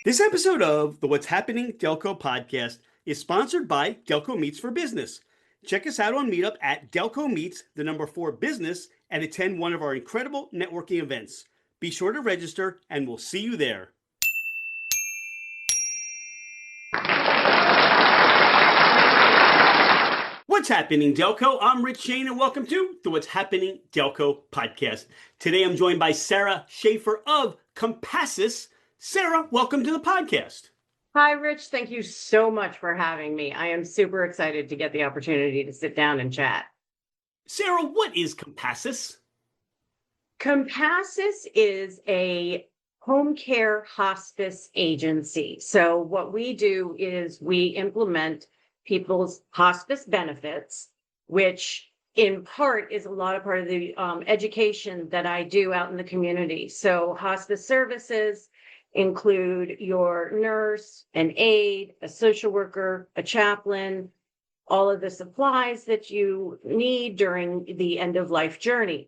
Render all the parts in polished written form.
This episode of the What's Happening Delco podcast is sponsored by Delco Meets for Business. Check us out on Meetup at Delco Meets, the number 4 business, and attend one of our incredible networking events. Be sure to register, and we'll see you there. What's happening, Delco? I'm Rich Shane, and welcome to the What's Happening Delco podcast. Today, I'm joined by Sarah Shaffer of Compassus. Sarah, welcome to the podcast. Hi, Rich. Thank you so much for having me. I am super excited to get the opportunity to sit down and chat. Sarah, what is Compassus? Compassus is a home care hospice agency. So what we do is we implement people's hospice benefits, which in part is a lot of part of the education that I do out in the community. So hospice services include your nurse, an aide, a social worker, a chaplain, all of the supplies that you need during the end of life journey.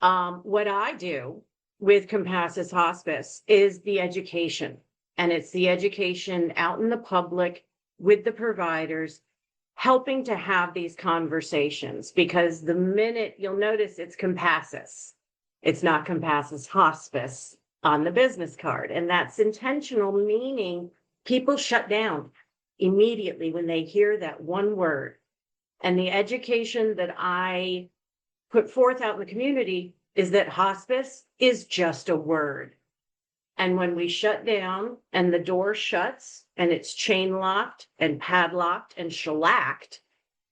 What I do with Compassus Hospice is the education, and it's the education out in the public with the providers, helping to have these conversations, because the minute you'll notice it's Compassus, it's not Compassus Hospice on the business card. And that's intentional, meaning people shut down immediately when they hear that one word. And the education that I put forth out in the community is that hospice is just a word. And when we shut down and the door shuts and it's chain locked and padlocked and shellacked,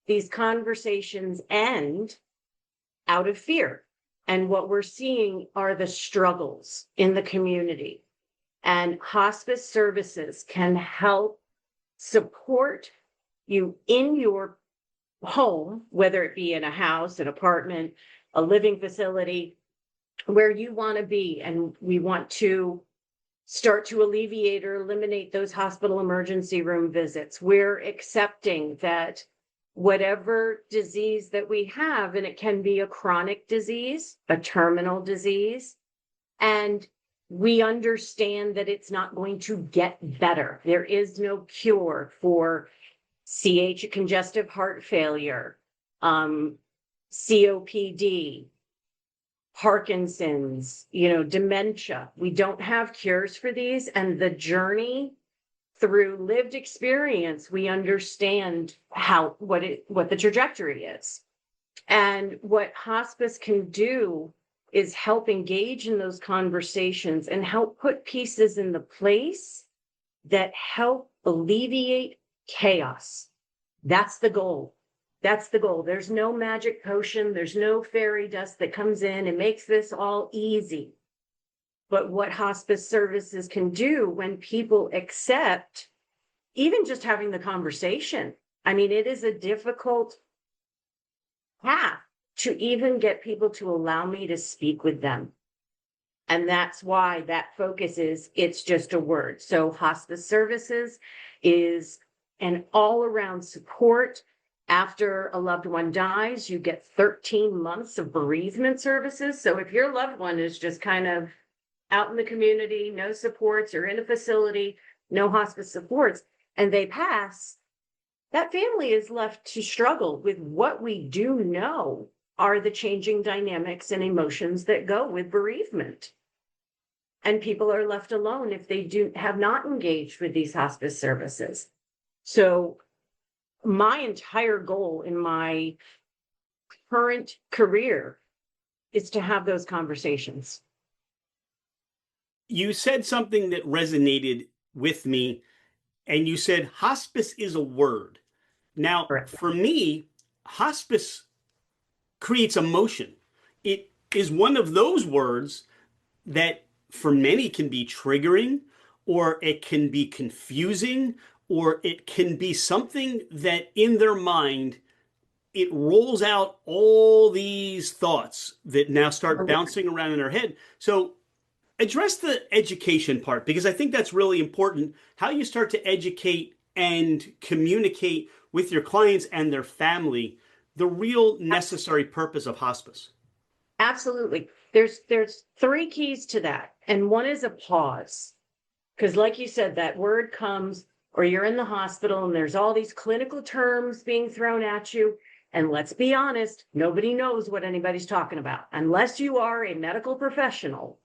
these conversations end out of fear. And what we're seeing are the struggles in the community. And hospice services can help support you in your home, whether it be in a house, an apartment, a living facility, where you want to be. And we want to start to alleviate or eliminate those hospital emergency room visits. We're accepting that whatever disease that we have, and it can be a chronic disease, a terminal disease, and we understand that it's not going to get better. There is no cure for congestive heart failure, COPD, Parkinson's, dementia. We don't have cures for these, and the journey through lived experience, we understand what the trajectory is. And what hospice can do is help engage in those conversations and help put pieces in the place that help alleviate chaos. That's the goal. That's the goal. There's no magic potion. There's no fairy dust that comes in and makes this all easy. But what hospice services can do when people accept, even just having the conversation, it is a difficult path to even get people to allow me to speak with them. And that's why that focus is, it's just a word. So hospice services is an all-around support. After a loved one dies, you get 13 months of bereavement services. So if your loved one is just kind of out in the community, no supports, or in a facility, no hospice supports, and they pass, that family is left to struggle with what we do know are the changing dynamics and emotions that go with bereavement. And people are left alone if they have not engaged with these hospice services. So my entire goal in my current career is to have those conversations. You said something that resonated with me, and you said hospice is a word. Now, Correct. For me, hospice creates emotion. It is one of those words that for many can be triggering, or it can be confusing, or it can be something that in their mind, it rolls out all these thoughts that now start bouncing around in their head. So address the education part, because I think that's really important, how you start to educate and communicate with your clients and their family the real necessary purpose of hospice. Absolutely. There's 3 keys to that. And one is a pause. Because like you said, that word comes, or you're in the hospital and there's all these clinical terms being thrown at you. And let's be honest, nobody knows what anybody's talking about. Unless you are a medical professional,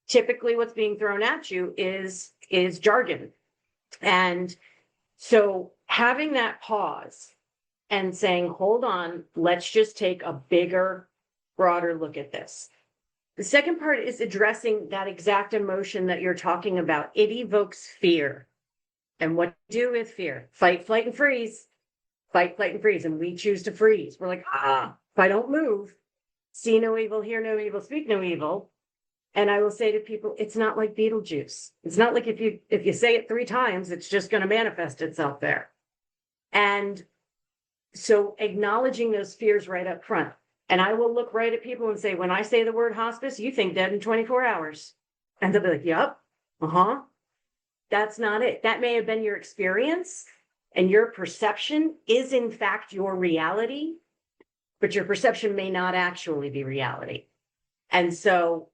typically what's being thrown at you is jargon. And so having that pause and saying, hold on, let's just take a bigger, broader look at this. The second part is addressing that exact emotion that you're talking about. It evokes fear. And what do you do with fear? Fight, flight, and freeze. Fight, flight, and freeze. And we choose to freeze. We're like, if I don't move, see no evil, hear no evil, speak no evil. And I will say to people, it's not like Beetlejuice. It's not like if you say it 3 times, it's just going to manifest itself there. And so acknowledging those fears right up front. And I will look right at people and say, when I say the word hospice, you think dead in 24 hours. And they'll be like, yep, that's not it. That may have been your experience, and your perception is in fact your reality, but your perception may not actually be reality. And so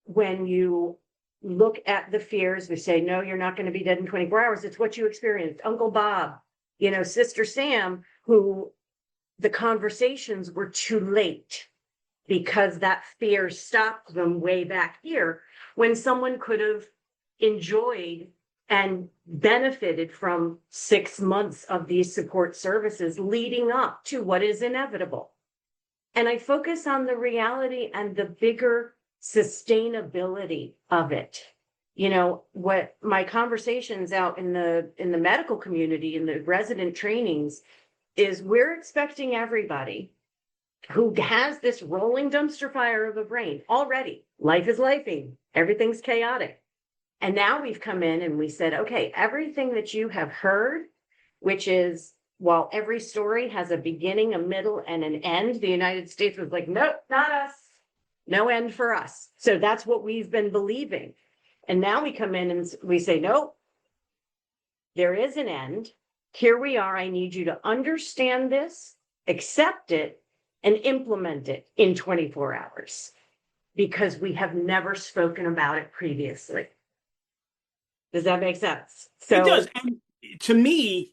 when you look at the fears, we say, no, you're not going to be dead in 24 hours. It's what you experienced. Uncle Bob, Sister Sam, who the conversations were too late because that fear stopped them way back here when someone could have enjoyed and benefited from 6 months of these support services leading up to what is inevitable. And I focus on the reality and the bigger sustainability of it. What my conversations out in the medical community, in the resident trainings, is we're expecting everybody who has this rolling dumpster fire of a brain already. Life is lifing, everything's chaotic. And now we've come in and we said, okay, everything that you have heard, which is, while every story has a beginning, a middle, and an end, the United States was like, nope, not us. No end for us. So that's what we've been believing. And now we come in and we say, nope, there is an end. Here we are. I need you to understand this, accept it, and implement it in 24 hours, because we have never spoken about it previously. Does that make sense? It does. And to me,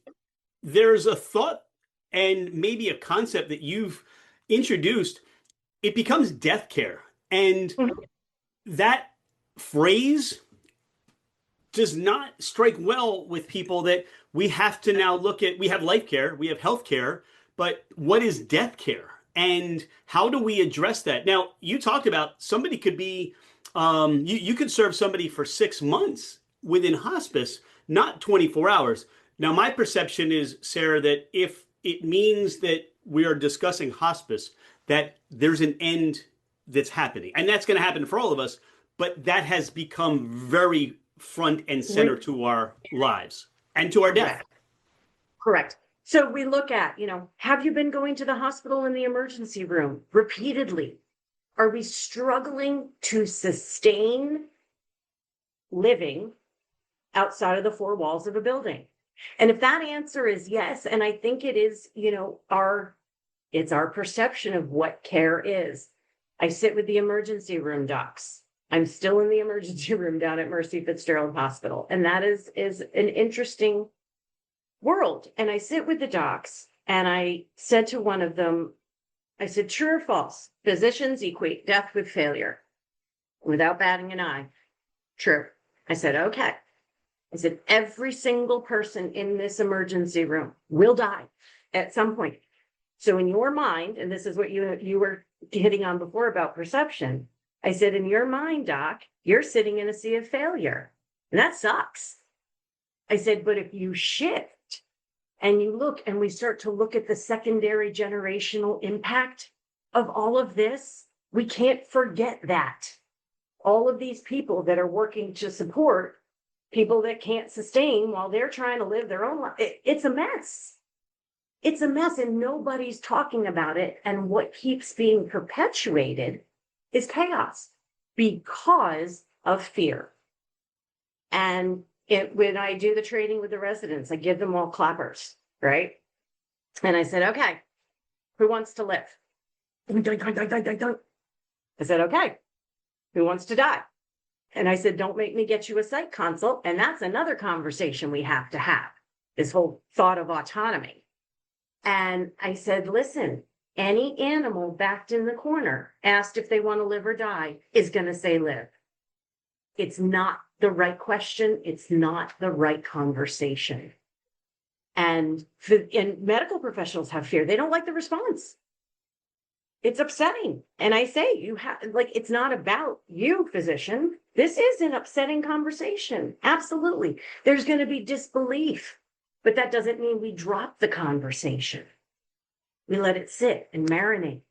there's a thought and maybe a concept that you've introduced. It becomes death care. And that phrase does not strike well with people, that we have to now look at, we have life care, we have health care, but what is death care? And how do we address that? Now, you talked about somebody could be, you could serve somebody for 6 months within hospice, not 24 hours. Now, my perception is, Sarah, that if it means that we are discussing hospice, that there's an end that's happening. And that's going to happen for all of us, but that has become very front and center to our lives and to our death. Correct. So we look at, have you been going to the hospital in the emergency room repeatedly? Are we struggling to sustain living outside of the 4 walls of a building? And if that answer is yes, and I think it is, it's our perception of what care is. I sit with the emergency room docs. I'm still in the emergency room down at Mercy Fitzgerald Hospital. And that is an interesting world. And I sit with the docs, and I said to one of them, I said, true or false, physicians equate death with failure, without batting an eye. True. I said, okay. I said, every single person in this emergency room will die at some point. So in your mind, and this is what you were hitting on before about perception, I said, in your mind, doc, you're sitting in a sea of failure. And that sucks. I said, but if you shift and you look, and we start to look at the secondary generational impact of all of this, we can't forget that. All of these people that are working to support people that can't sustain while they're trying to live their own life, it's a mess. It's a mess, and nobody's talking about it. And what keeps being perpetuated is chaos because of fear. And when I do the training with the residents, I give them all clappers, right? And I said, okay, who wants to live? I said, okay, who wants to die? And I said, don't make me get you a psych consult. And that's another conversation we have to have, this whole thought of autonomy. And I said, listen, any animal backed in the corner, asked if they want to live or die, is going to say live. It's not the right question. It's not the right conversation. And medical professionals have fear. They don't like the response. It's upsetting. And I say, you have, like, it's not about you, physician. This is an upsetting conversation. Absolutely. There's going to be disbelief, but that doesn't mean we drop the conversation. We let it sit and marinate.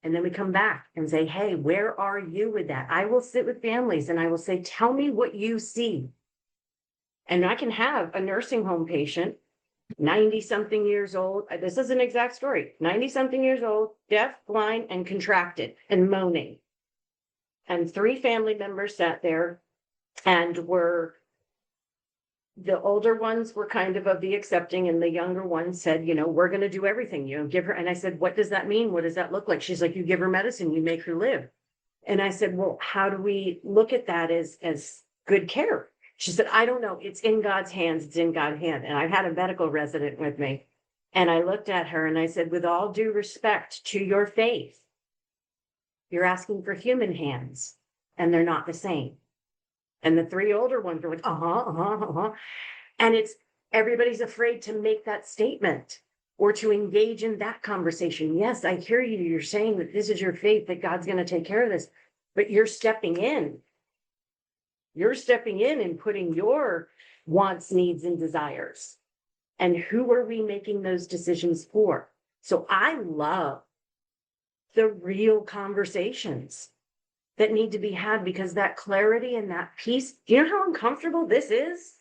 And then we come back and say, hey, where are you with that? I will sit with families and I will say, tell me what you see. And I can have a nursing home patient, 90 something years old. This is an exact story. 90 something years old, deaf, blind, and contracted and moaning. And 3 family members sat there and the older ones were kind of the accepting, and the younger ones said, we're going to do everything, give her. And I said, what does that mean? What does that look like? She's like, you give her medicine, you make her live. And I said, well, how do we look at that as good care? She said, I don't know. It's in God's hands. It's in God's hand. And I had a medical resident with me, and I looked at her and I said, with all due respect to your faith, you're asking for human hands, and they're not the same. And the 3 older ones were like, And everybody's afraid to make that statement or to engage in that conversation. Yes, I hear you. You're saying that this is your faith, that God's going to take care of this, but you're stepping in. You're stepping in and putting your wants, needs, and desires. And who are we making those decisions for? So I love the real conversations that need to be had, because that clarity and that peace, do you know how uncomfortable this is?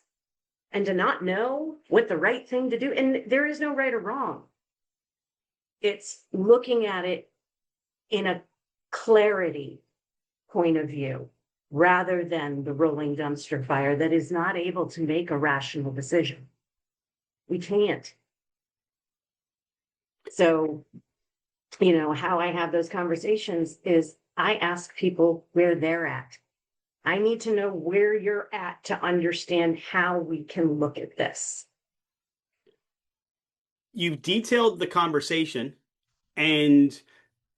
And to not know what the right thing to do, and there is no right or wrong. It's looking at it in a clarity point of view, rather than the rolling dumpster fire that is not able to make a rational decision. We can't. So, how I have those conversations is I ask people where they're at. I need to know where you're at to understand how we can look at this. You detailed the conversation and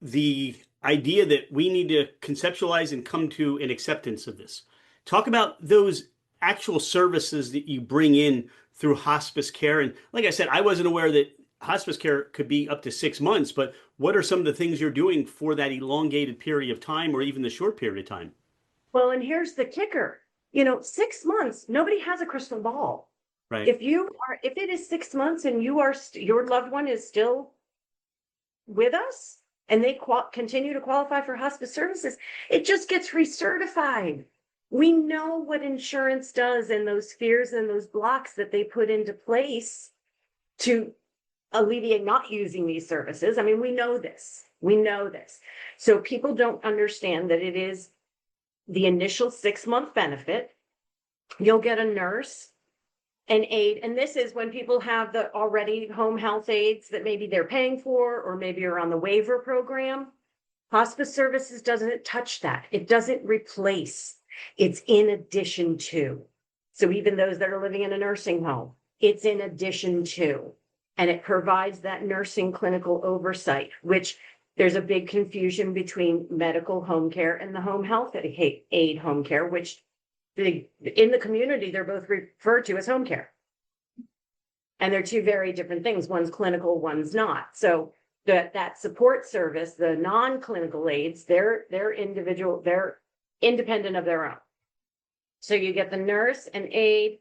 the idea that we need to conceptualize and come to an acceptance of this. Talk about those actual services that you bring in through hospice care. And like I said, I wasn't aware that hospice care could be up to 6 months, but what are some of the things you're doing for that elongated period of time, or even the short period of time? Well, and here's the kicker. 6 months, nobody has a crystal ball. Right. If it is 6 months and your loved one is still with us and they continue to qualify for hospice services, it just gets recertified. We know what insurance does, and those fears and those blocks that they put into place to alleviate not using these services. I mean, we know this. So people don't understand that it is the initial 6-month benefit. You'll get a nurse, an aide, and this is when people have the already home health aides that maybe they're paying for, or maybe are on the waiver program. Hospice services doesn't touch that. It doesn't replace. It's in addition to. So even those that are living in a nursing home, it's in addition to. And it provides that nursing clinical oversight, which there's a big confusion between medical home care and the home health aid home care, which in the community, they're both referred to as home care. And they're 2 very different things. One's clinical, one's not. So that support service, the non-clinical aides, they're individual, they're independent of their own. So you get the nurse, an aide,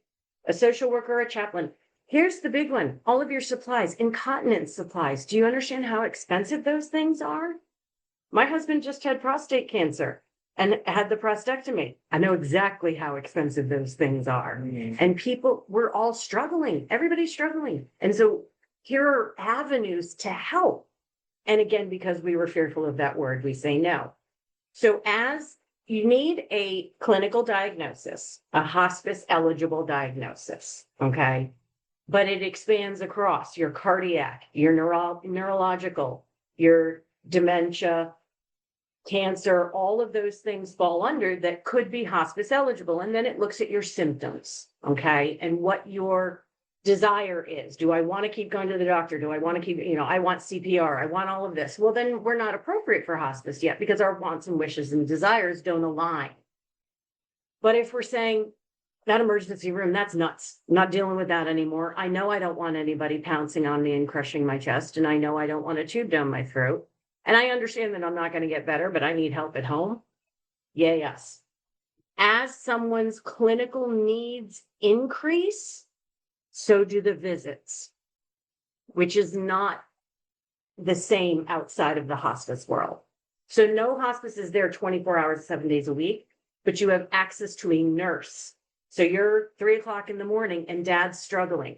a social worker, a chaplain. Here's the big one. All of your supplies, incontinence supplies. Do you understand how expensive those things are? My husband just had prostate cancer and had the prostatectomy. I know exactly how expensive those things are. Mm-hmm. And we're all struggling. Everybody's struggling. And so here are avenues to help. And again, because we were fearful of that word, we say no. So as you need a clinical diagnosis, a hospice eligible diagnosis, okay? But it expands across your cardiac, your neurological, your dementia, cancer, all of those things fall under that could be hospice eligible. And then it looks at your symptoms, okay, and what your desire is. Do I want to keep going to the doctor? Do I want to keep, I want CPR, I want all of this. Well, then we're not appropriate for hospice yet because our wants and wishes and desires don't align. But if we're saying that emergency room, that's nuts, not dealing with that anymore. I know I don't want anybody pouncing on me and crushing my chest, and I know I don't want a tube down my throat. And I understand that I'm not going to get better, but I need help at home. Yeah, yes. As someone's clinical needs increase, so do the visits, which is not the same outside of the hospice world. So no hospice is there 24 hours, 7 days a week, but you have access to a nurse. So you're 3 o'clock in the morning and dad's struggling.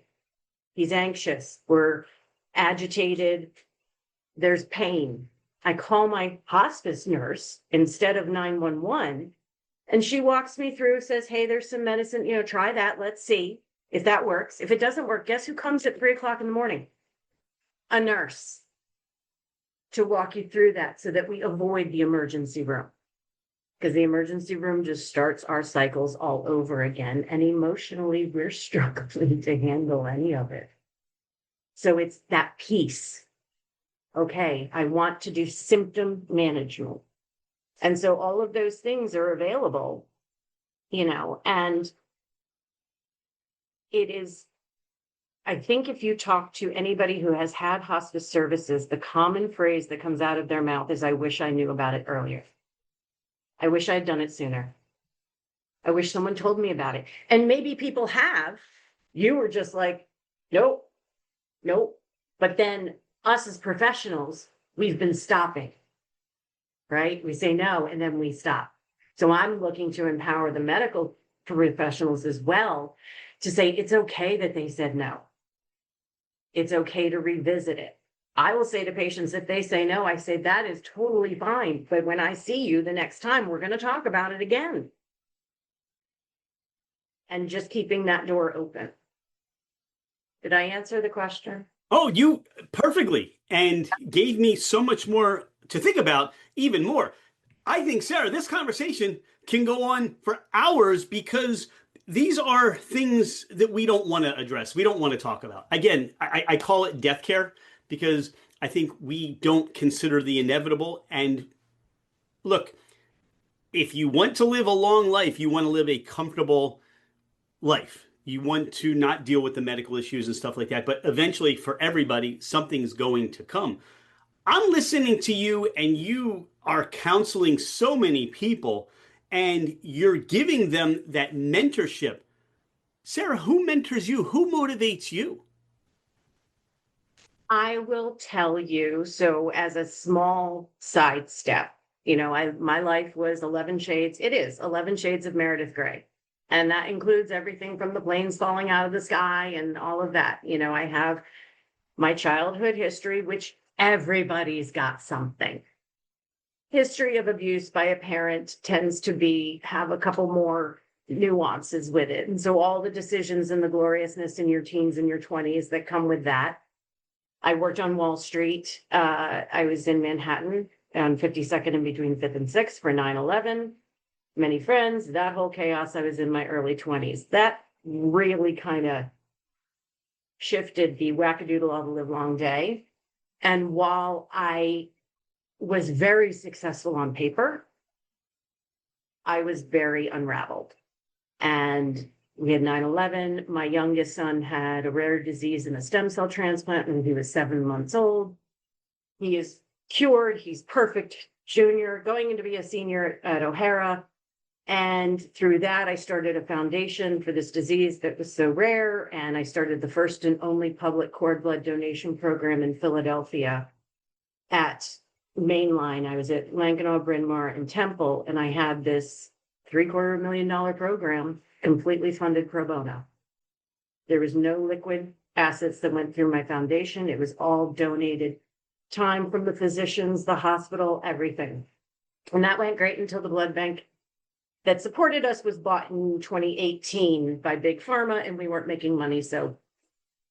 He's anxious. We're agitated. There's pain. I call my hospice nurse instead of 911, and she walks me through, says, hey, there's some medicine, try that. Let's see if that works. If it doesn't work, guess who comes at 3 o'clock in the morning? A nurse to walk you through that so that we avoid the emergency room. Because the emergency room just starts our cycles all over again. And emotionally, we're struggling to handle any of it. So it's that piece. Okay, I want to do symptom management. And so all of those things are available, and it is, I think if you talk to anybody who has had hospice services, the common phrase that comes out of their mouth is, I wish I knew about it earlier. I wish I'd done it sooner. I wish someone told me about it. And maybe people have. You were just like, nope. But then us as professionals, we've been stopping, right? We say no, and then we stop. So I'm looking to empower the medical professionals as well to say it's okay that they said no. It's okay to revisit it. I will say to patients, if they say no, I say that is totally fine. But when I see you the next time, we're going to talk about it again. And just keeping that door open. Did I answer the question? Oh, you perfectly, and gave me so much more to think about, even more. I think, Sarah, this conversation can go on for hours because these are things that we don't want to address. We don't want to talk about. Again, I call it death care because I think we don't consider the inevitable. And look, if you want to live a long life, you want to live a comfortable life. You want to not deal with the medical issues and stuff like that. But eventually, for everybody, something's going to come. I'm listening to you, and you are counseling so many people, and you're giving them that mentorship. Sarah, who mentors you? Who motivates you? I will tell you, so as a small sidestep, my life was 11 shades. It is 11 shades of Meredith Grey. And that includes everything from the planes falling out of the sky and all of that. I have my childhood history, which everybody's got something. History of abuse by a parent tends to have a couple more nuances with it. And so all the decisions and the gloriousness in your teens and your 20s that come with that. I worked on Wall Street. I was in Manhattan on 52nd and between 5th and 6th for 9/11. Many friends, that whole chaos. I was in my early 20s. That really kind of shifted the wackadoodle of the live long day. And while I was very successful on paper, I was very unraveled. And we had 9/11. My youngest son had a rare disease and a stem cell transplant when he was 7 months old. He is cured. He's perfect junior, going to be a senior at O'Hara. And through that, I started a foundation for this disease that was so rare. And I started the first and only public cord blood donation program in Philadelphia at Mainline. I was at Lankenau, Bryn Mawr, and Temple, and I had this $750,000 program completely funded pro bono. There was no liquid assets that went through my foundation. It was all donated time from the physicians, the hospital, everything. And that went great until the blood bank that supported us was bought in 2018 by Big Pharma, and we weren't making money, so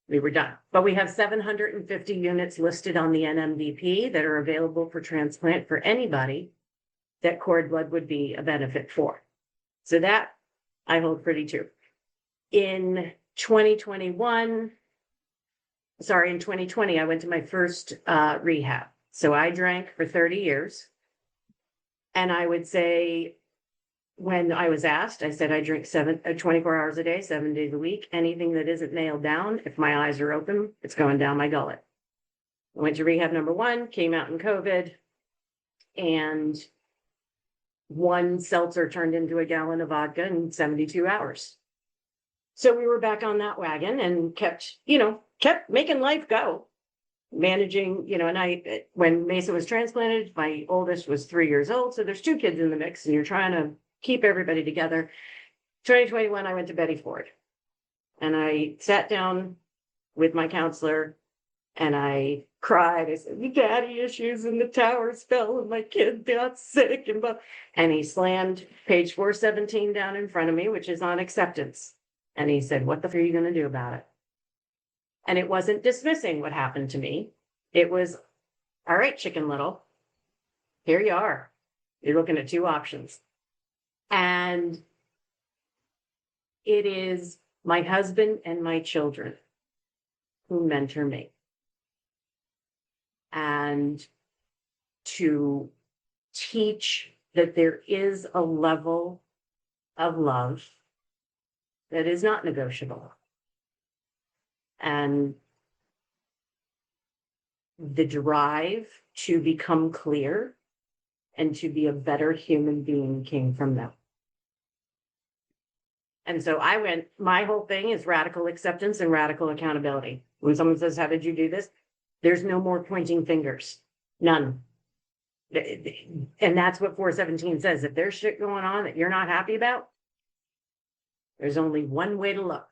we were done. But we have 750 units listed on the NMDP that are available for transplant for anybody. that cord blood would be a benefit for. So that I hold pretty true. In 2020, I went to my first rehab. So I drank for 30 years. And I would say, when I was asked, I said I drink 24 hours a day, 7 days a week. Anything that isn't nailed down, if my eyes are open, it's going down my gullet. I went to rehab number 1, came out in COVID, and one seltzer turned into a gallon of vodka in 72 hours. So we were back on that wagon and kept making life go, managing, and when Mason was transplanted, my oldest was 3 years old. So there's 2 kids in the mix and you're trying to keep everybody together. 2021, I went to Betty Ford and I sat down with my counselor and I cried. I said, the daddy issues and the towers fell and my kid got sick. And he slammed page 417 down in front of me, which is on acceptance. And he said, what the f are you going to do about it? And it wasn't dismissing what happened to me. It was, all right, Chicken Little, here you are. You're looking at 2 options. And it is my husband and my children who mentor me. And to teach that there is a level of love that is not negotiable. And the drive to become clear and to be a better human being came from them. And so my whole thing is radical acceptance and radical accountability. When someone says, how did you do this? There's no more pointing fingers. None. And that's what 417 says. If there's shit going on that you're not happy about, there's only one way to look.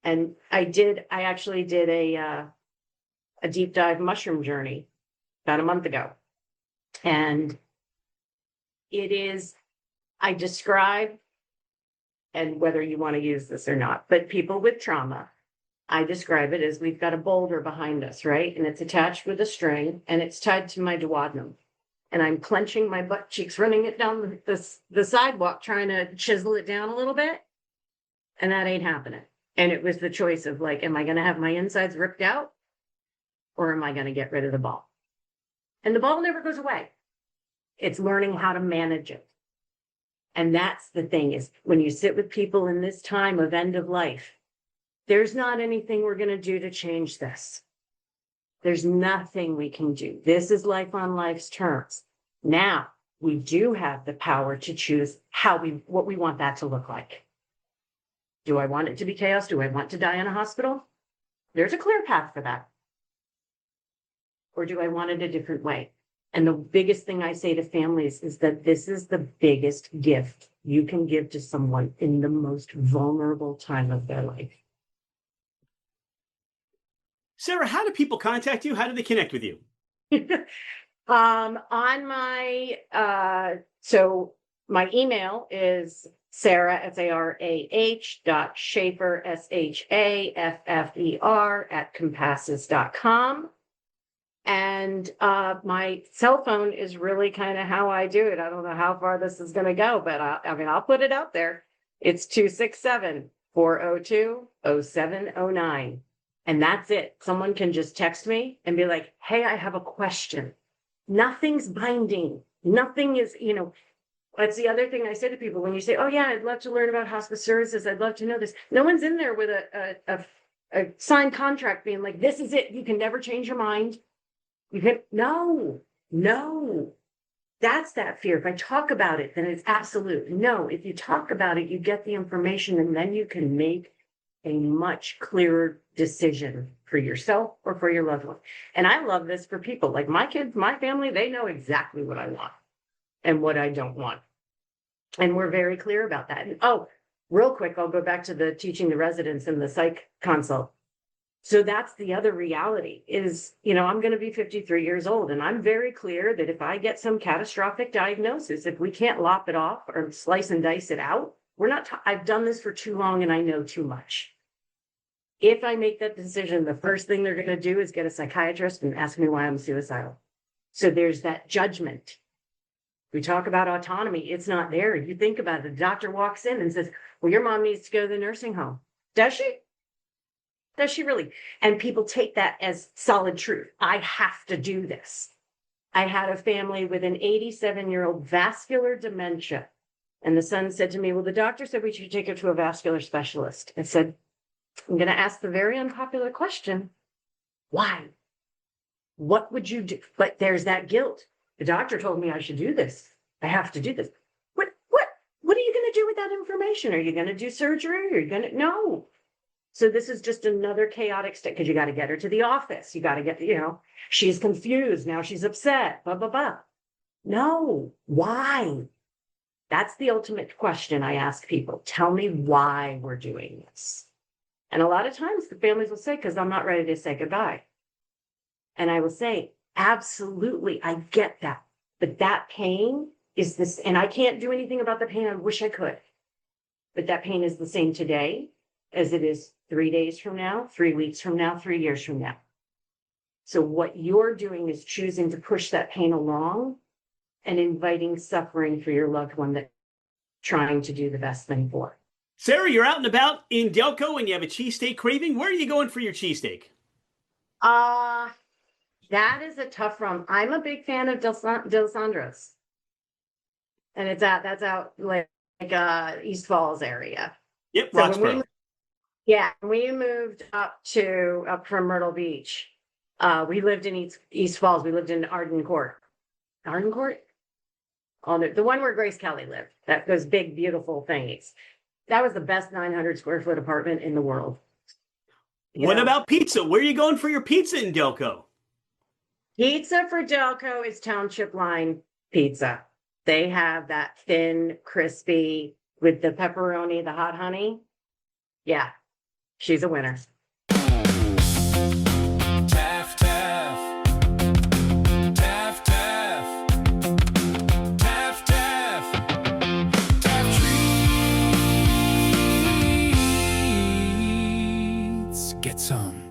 And I actually did a deep dive mushroom journey about a month ago. And I describe, and whether you want to use this or not, but people with trauma, I describe it as we've got a boulder behind us, right? And it's attached with a string and it's tied to my duodenum. And I'm clenching my butt cheeks, running it down the sidewalk, trying to chisel it down a little bit. And that ain't happening. And it was the choice of like, am I going to have my insides ripped out or am I going to get rid of the ball? And the ball never goes away. It's learning how to manage it. And that's the thing, is when you sit with people in this time of end of life, there's not anything we're going to do to change this. There's nothing we can do. This is life on life's terms. Now, we do have the power to choose what we want that to look like. Do I want it to be chaos? Do I want to die in a hospital? There's a clear path for that. Or do I want it a different way? And the biggest thing I say to families is that this is the biggest gift you can give to someone in the most vulnerable time of their life. Sarah, how do people contact you? How do they connect with you? On my email is Sarah, SARAH, SHAFFER @compassus.com. And my cell phone is really kind of how I do it. I don't know how far this is going to go, but I'll put it out there. It's 267-402-0709. And that's it. Someone can just text me and be like, hey, I have a question. Nothing's binding. Nothing is, that's the other thing I say to people when you say, oh yeah, I'd love to learn about hospice services. I'd love to know this. No one's in there with a signed contract being like, this is it. You can never change your mind. No. That's that fear. If I talk about it, then it's absolute. No, if you talk about it, you get the information and then you can make a much clearer decision for yourself or for your loved one. And I love this for people like my kids, my family, they know exactly what I want and what I don't want. And we're very clear about that. And, real quick, I'll go back to the teaching the residents and the psych consult. So that's the other reality is, I'm going to be 53 years old and I'm very clear that if I get some catastrophic diagnosis, if we can't lop it off or slice and dice it out, I've done this for too long and I know too much. If I make that decision, the first thing they're going to do is get a psychiatrist and ask me why I'm suicidal. So there's that judgment We talk about autonomy. It's not there. You think about it. The doctor walks in and says, well, your mom needs to go to the nursing home. Does she? Does she really? And people take that as solid truth. I have to do this. I had a family with an 87-year-old vascular dementia. And the son said to me, well, the doctor said we should take her to a vascular specialist. I said, I'm going to ask the very unpopular question. Why? What would you do? But there's that guilt. The doctor told me I should do this. I have to do this. What are you going to do with that information? Are you going to do surgery? Are you going to? No. So this is just another chaotic state because you got to get her to the office. You got to get, she's confused. Now she's upset, blah, blah, blah. No. Why? That's the ultimate question I ask people. Tell me why we're doing this. And a lot of times the families will say, because I'm not ready to say goodbye. And I will say, absolutely, I get that. But that pain is this, and I can't do anything about the pain. I wish I could. But that pain is the same today as it is 3 days from now, 3 weeks from now, 3 years from now. So what you're doing is choosing to push that pain along and inviting suffering for your loved one that trying to do the best thing for. Sarah, you're out and about in Delco and you have a cheesesteak craving. Where are you going for your cheesesteak? That is a tough one. I'm a big fan of Del Sandro's. And that's out like East Falls area. Yep, So Roxborough. we moved up from Myrtle Beach. We lived in East Falls. We lived in Arden Court. Arden Court? Oh, the one where Grace Kelly lived. Those big, beautiful things. That was the best 900 square foot apartment in the world. What about pizza? Where are you going for your pizza in Delco? Pizza for Delco is Township Line Pizza. They have that thin, crispy with the pepperoni, the hot honey. Yeah, she's a winner. Taff, taff. Taff, taff. Taff, taff. Taff treats. Get some.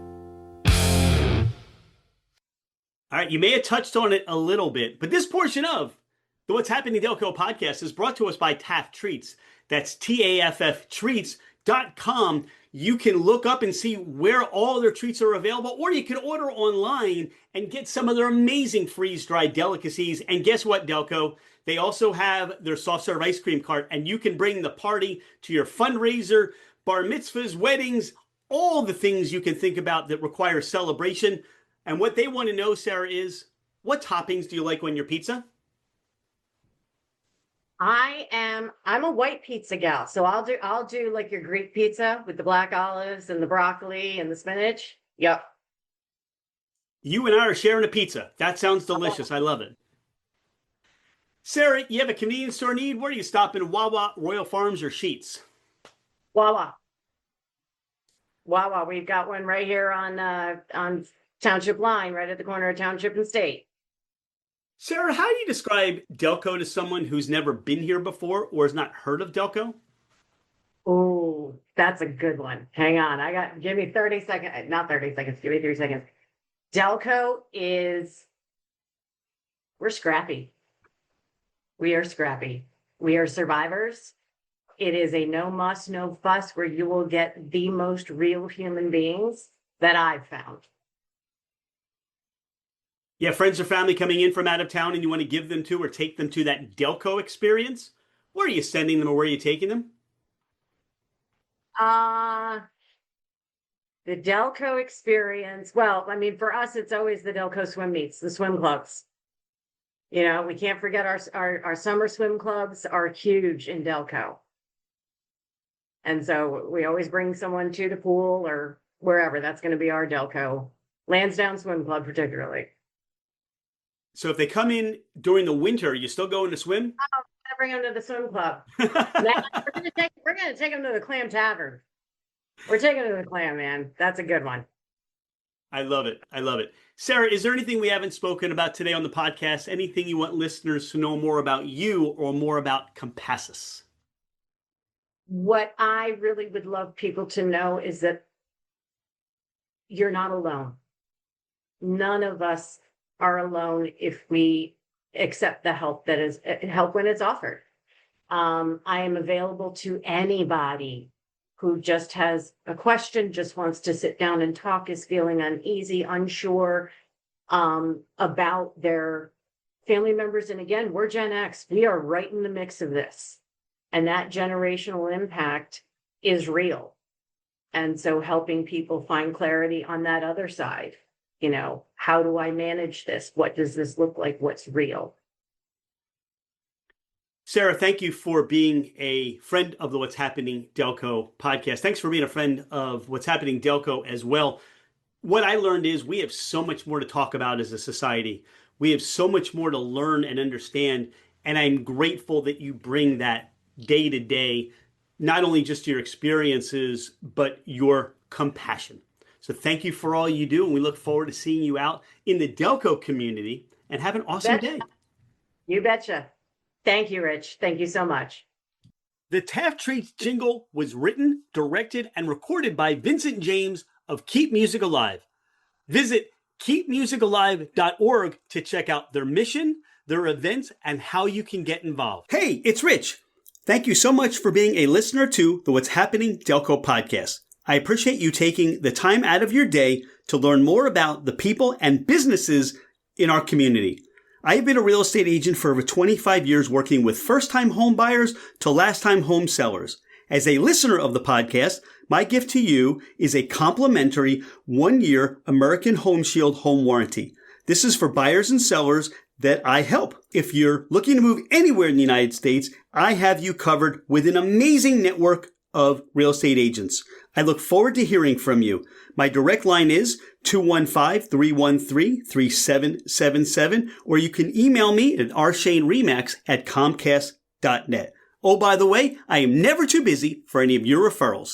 All right, you may have touched on it a little bit, but this portion of the What's Happening Delco podcast is brought to us by Taff Treats. That's TAFF Treats.com. You can look up and see where all their treats are available, or you can order online and get some of their amazing freeze-dried delicacies. And guess what, Delco? They also have their soft serve ice cream cart, and you can bring the party to your fundraiser, bar mitzvahs, weddings, all the things you can think about that require celebration. And what they want to know, Sarah, is what toppings do you like on your pizza? I'm a white pizza gal, so I'll do like your Greek pizza with the black olives and the broccoli and the spinach. Yep. You and I are sharing a pizza. That sounds delicious. I love it. Sarah, you have a convenience store need? Where do you stop in Wawa, Royal Farms, or Sheetz? Wawa. We've got one right here on Township Line, right at the corner of Township and State. Sarah, how do you describe Delco to someone who's never been here before or has not heard of Delco? Oh, that's a good one. Hang on. Give me 30 seconds. Not 30 seconds. Give me 3 seconds. Delco we're scrappy. We are scrappy. We are survivors. It is a no muss, no fuss where you will get the most real human beings that I've found. You have friends or family coming in from out of town and you want to give them to or take them to that Delco experience? Where are you sending them or where are you taking them? The Delco experience. Well, I mean, for us, it's always the Delco swim meets, the swim clubs. We can't forget our summer swim clubs are huge in Delco. And so we always bring someone to the pool or wherever. That's going to be our Delco. Lansdowne Swim Club, particularly. So if they come in during the winter, are you still going to swim? Oh, I bring them to the swim club. We're gonna take them to the Clam Tavern. We're taking them to the Clam, man. That's a good one. I love it. I love it. Sarah, is there anything we haven't spoken about today on the podcast? Anything you want listeners to know more about you or more about Compassus? What I really would love people to know is that you're not alone. None of us are alone if we accept the help that is help when it's offered. I am available to anybody who just has a question, just wants to sit down and talk, is feeling uneasy, unsure about their family members. And again, we're Gen X. We are right in the mix of this. And that generational impact is real. And so helping people find clarity on that other side, how do I manage this? What does this look like? What's real? Sarah, thank you for being a friend of the What's Happening Delco podcast. Thanks for being a friend of What's Happening Delco as well. What I learned is we have so much more to talk about as a society. We have so much more to learn and understand. And I'm grateful that you bring that day to day, not only just your experiences, but your compassion. So thank you for all you do. And we look forward to seeing you out in the Delco community, and have an awesome day. You betcha. Thank you, Rich. Thank you so much. The Taft Traits jingle was written, directed, and recorded by Vincent James of Keep Music Alive. Visit keepmusicalive.org to check out their mission, their events, and how you can get involved. Hey, it's Rich. Thank you so much for being a listener to the What's Happening Delco podcast. I appreciate you taking the time out of your day to learn more about the people and businesses in our community. I have been a real estate agent for over 25 years, working with first-time home buyers to last-time home sellers. As a listener of the podcast, my gift to you is a complimentary 1-year American Home Shield home warranty. This is for buyers and sellers that I help. If you're looking to move anywhere in the United States, I have you covered with an amazing network of real estate agents. I look forward to hearing from you. My direct line is 215-313-3777, or you can email me at rshaneremax@comcast.net. Oh, by the way, I am never too busy for any of your referrals.